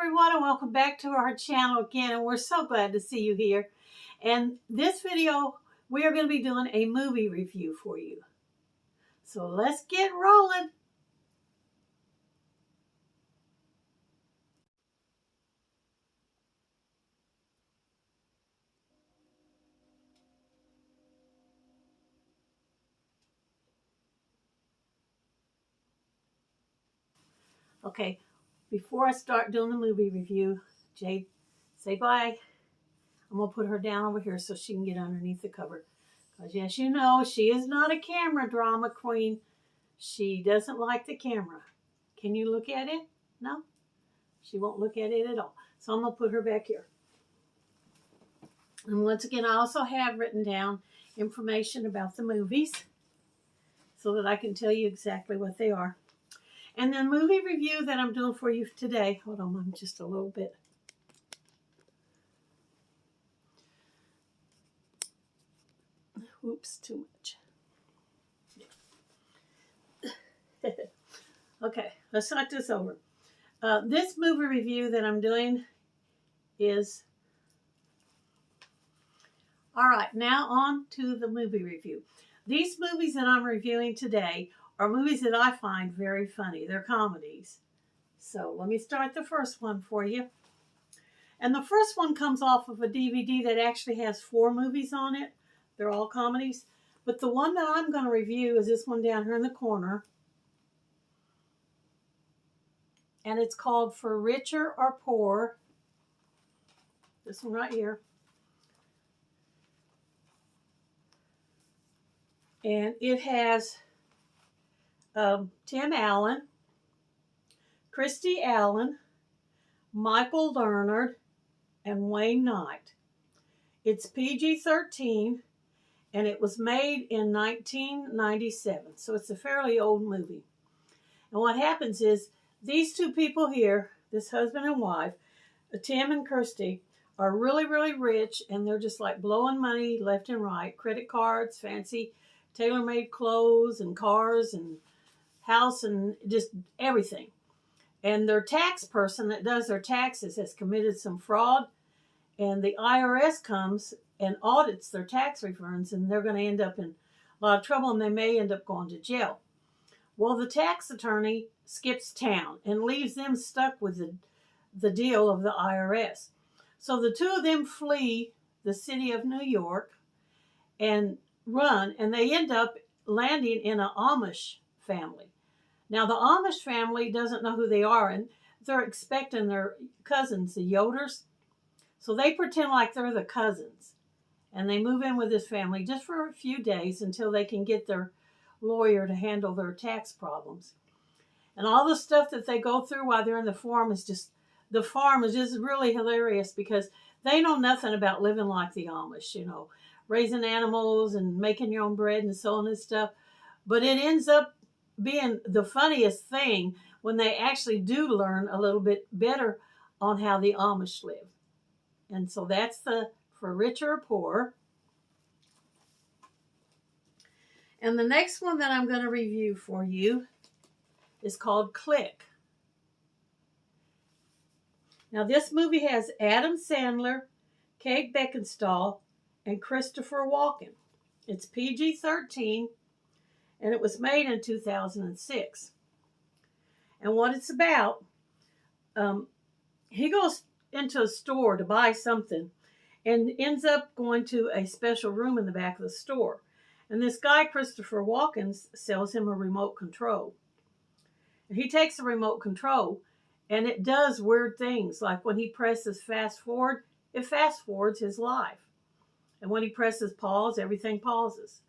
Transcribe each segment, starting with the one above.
everyone, and welcome back to our channel again, and we're so glad to see you here. And this video, we are going to be doing a movie review for you. So let's get rolling. Okay, before I start doing the movie review, Jade, say bye. I'm going to put her down over here so she can get underneath the cover. Because yes, you know, she is not a camera drama queen. She doesn't like the camera. Can you look at it? No? She won't look at it at all. So I'm going to put her back here. And once again, I also have written down information about the movies so that I can tell you exactly what they are. And the movie review that I'm doing for you today, hold on, I'm just a little bit. Oops, too much. Okay, let's start this over. This movie review that I'm doing is... All right, now on to the movie review. These movies that I'm reviewing today are movies that I find very funny. They're comedies. So let me start the first one for you. And the first one comes off of a DVD that actually has 4 movies on it. They're all comedies. But the one that I'm going to review is this one down here in the corner. And it's called For Richer or Poor. This one right here. And it has Tim Allen, Christy Allen, Michael Leonard, and Wayne Knight. It's PG-13, and it was made in 1997, so it's a fairly old movie. And what happens is, these two people here, this husband and wife, Tim and Christy, are really, really rich, and they're just like blowing money left and right. Credit cards, fancy tailor-made clothes and cars and house and just everything. And their tax person that does their taxes has committed some fraud, and the IRS comes and audits their tax returns, and they're going to end up in a lot of trouble, and they may end up going to jail. Well, the tax attorney skips town and leaves them stuck with the deal of the IRS. So the two of them flee the city of New York and run, and they end up landing in an Amish family. Now, the Amish family doesn't know who they are, and they're expecting their cousins, the Yoders. So they pretend like they're the cousins. And they move in with this family just for a few days until they can get their lawyer to handle their tax problems. And all the stuff that they go through while they're in the farm is just really hilarious, because they know nothing about living like the Amish, you know, raising animals and making your own bread and so on and stuff. But it ends up being the funniest thing when they actually do learn a little bit better on how the Amish live. And so that's the For Richer or Poor. And the next one that I'm going to review for you is called Click. Now, this movie has Adam Sandler, Kate Beckinsale, and Christopher Walken. It's PG-13, and it was made in 2006. And what it's about, he goes into a store to buy something and ends up going to a special room in the back of the store. And this guy, Christopher Walken, sells him a remote control. And he takes the remote control, and it does weird things. Like when he presses fast forward, it fast forwards his life. And when he presses pause, everything pauses.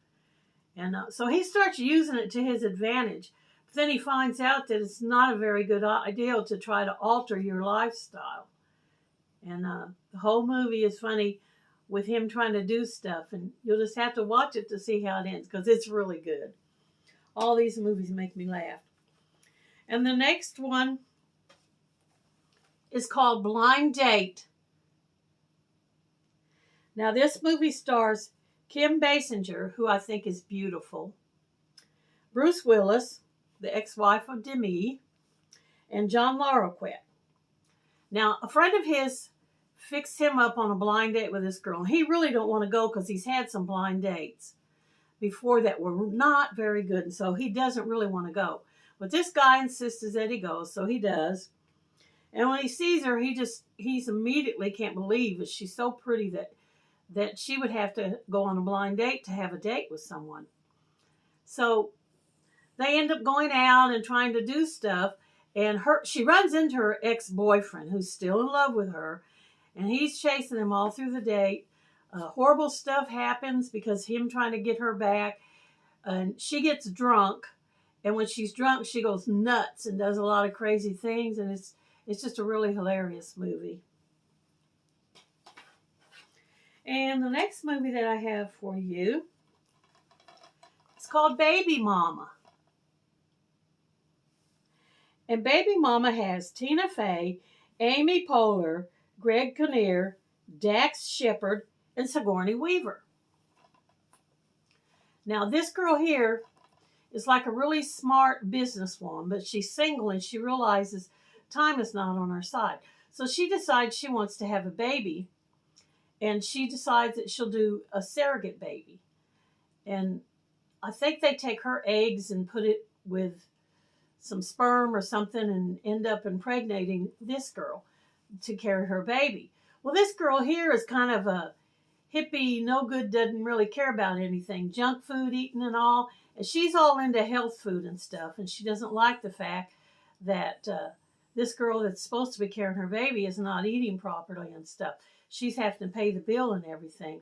And so he starts using it to his advantage. But then he finds out that it's not a very good idea to try to alter your lifestyle. And the whole movie is funny with him trying to do stuff. And you'll just have to watch it to see how it ends, because it's really good. All these movies make me laugh. And the next one is called Blind Date. Now, this movie stars Kim Basinger, who I think is beautiful, Bruce Willis, the ex-wife of Demi, and John Larroquette. Now, a friend of his fixed him up on a blind date with this girl. He really don't want to go because he's had some blind dates before that were not very good, and so he doesn't really want to go. But this guy insists that he goes, so he does. And when he sees her, he's immediately can't believe that she's so pretty that she would have to go on a blind date to have a date with someone. So they end up going out and trying to do stuff, and she runs into her ex-boyfriend who's still in love with her, and he's chasing them all through the date. Horrible stuff happens because him trying to get her back, and she gets drunk, and when she's drunk she goes nuts and does a lot of crazy things, and it's just a really hilarious movie. And the next movie that I have for you is called Baby Mama. And Baby Mama has Tina Fey, Amy Poehler, Greg Kinnear, Dax Shepard, and Sigourney Weaver. Now, this girl here is like a really smart businesswoman, but she's single and she realizes time is not on her side. So she decides she wants to have a baby, and she decides that she'll do a surrogate baby. And I think they take her eggs and put it with some sperm or something and end up impregnating this girl to carry her baby. Well, this girl here is kind of a hippie, no good, doesn't really care about anything, junk food eating and all. And she's all into health food and stuff, and she doesn't like the fact that this girl that's supposed to be carrying her baby is not eating properly and stuff. She's having to pay the bill and everything.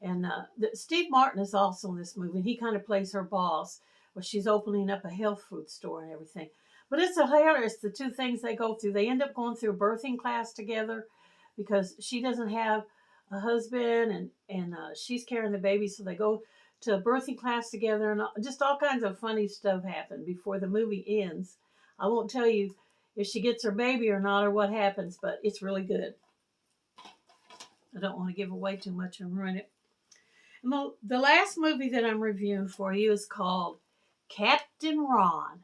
And Steve Martin is also in this movie. He kind of plays her boss, where she's opening up a health food store and everything. But it's hilarious, the two things they go through. They end up going through a birthing class together because she doesn't have a husband, and she's carrying the baby, so they go to a birthing class together, and just all kinds of funny stuff happen before the movie ends. I won't tell you if she gets her baby or not or what happens, but it's really good. I don't want to give away too much and ruin it. And the last movie that I'm reviewing for you is called Captain Ron.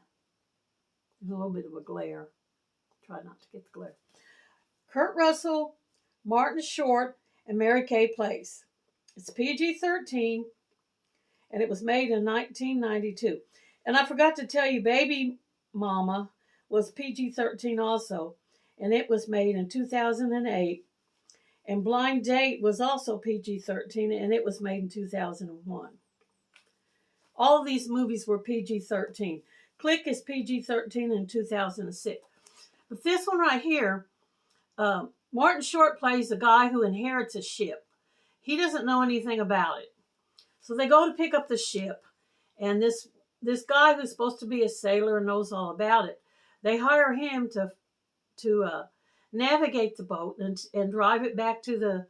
There's a little bit of a glare. Try not to get the glare. Kurt Russell, Martin Short, and Mary Kay Place. It's PG-13, and it was made in 1992. And I forgot to tell you, Baby Mama was PG-13 also, and it was made in 2008. And Blind Date was also PG-13, and it was made in 2001. All of these movies were PG-13. Click is PG-13 in 2006. But this one right here, Martin Short plays a guy who inherits a ship. He doesn't know anything about it. So they go to pick up the ship, and this guy who's supposed to be a sailor and knows all about it, they hire him to navigate the boat and drive it back to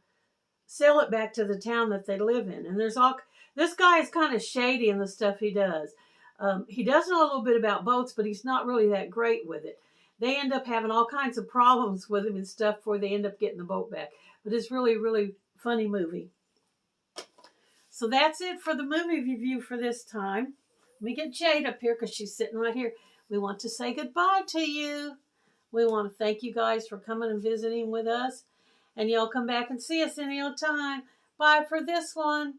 sail it back to the town that they live in. And this guy is kind of shady in the stuff he does. He does know a little bit about boats, but he's not really that great with it. They end up having all kinds of problems with him and stuff before they end up getting the boat back. But it's really, really funny movie. So that's it for the movie review for this time. Let me get Jade up here because she's sitting right here. We want to say goodbye to you. We want to thank you guys for coming and visiting with us. And y'all come back and see us any old time. Bye for this one.